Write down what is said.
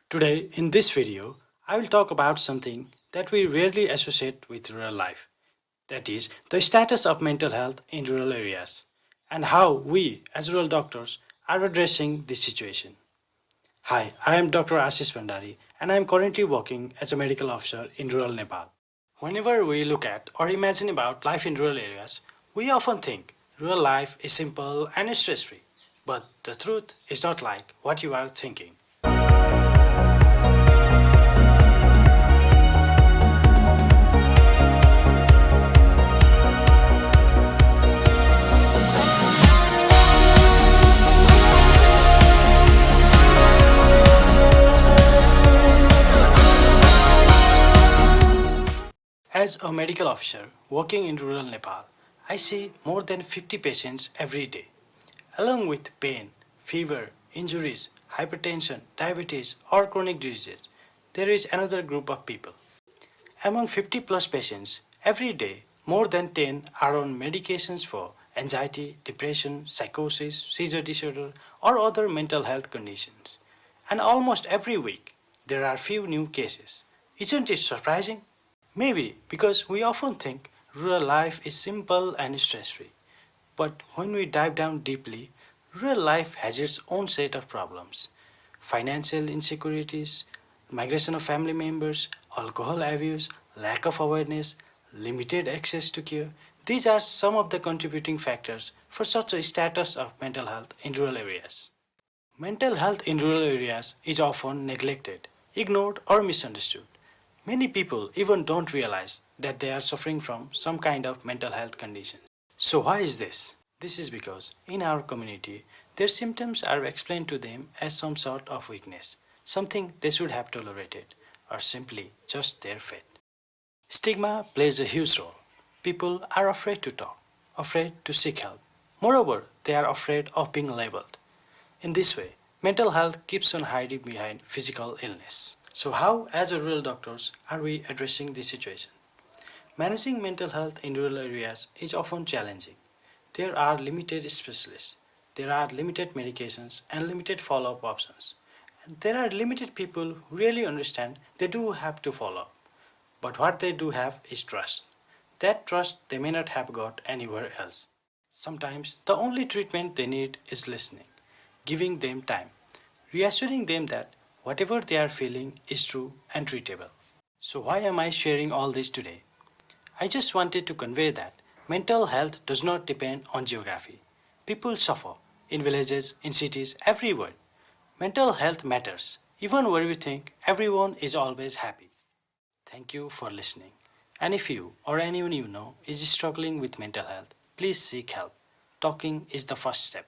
Today, in this video, I will talk about something that we rarely associate with rural life. That is, the status of mental health in rural areas and how we, as rural doctors, are addressing this situation. Hi, I am Dr. Ashish Bandari and I am currently working as a medical officer in rural Nepal. Whenever we look at or imagine about life in rural areas, we often think rural life is simple and stress free. But the truth is not like what you are thinking. As a medical officer working in rural Nepal, I see more than 50 patients every day. Along with pain, fever, injuries, hypertension, diabetes, or chronic diseases, there is another group of people. Among 50 plus patients, every day, more than 10 are on medications for anxiety, depression, psychosis, seizure disorder, or other mental health conditions. And almost every week, there are few new cases. Isn't it surprising? Maybe because we often think rural life is simple and stress free. But when we dive down deeply, rural life has its own set of problems: financial insecurities, migration of family members, alcohol abuse, lack of awareness, limited access to care. These are some of the contributing factors for such a status of mental health in rural areas. Mental health in rural areas is often neglected, ignored, or misunderstood. Many people even don't realize that they are suffering from some kind of mental health condition. So, why is this? This is because in our community, their symptoms are explained to them as some sort of weakness, something they should have tolerated, or simply just their fate. Stigma plays a huge role. People are afraid to talk, afraid to seek help. Moreover, they are afraid of being labeled. In this way, mental health keeps on hiding behind physical illness. So, how, as a rural doctors, are we addressing this situation? Managing mental health in rural areas is often challenging. There are limited specialists, there are limited medications, and limited follow up options. And there are limited people who really understand they do have to follow up. But what they do have is trust. That trust they may not have got anywhere else. Sometimes the only treatment they need is listening, giving them time, reassuring them that whatever they are feeling is true and treatable. So, why am I sharing all this today? I just wanted to convey that mental health does not depend on geography. People suffer in villages, in cities, everywhere. Mental health matters, even where we think everyone is always happy. Thank you for listening. And if you or anyone you know is struggling with mental health, please seek help. Talking is the first step.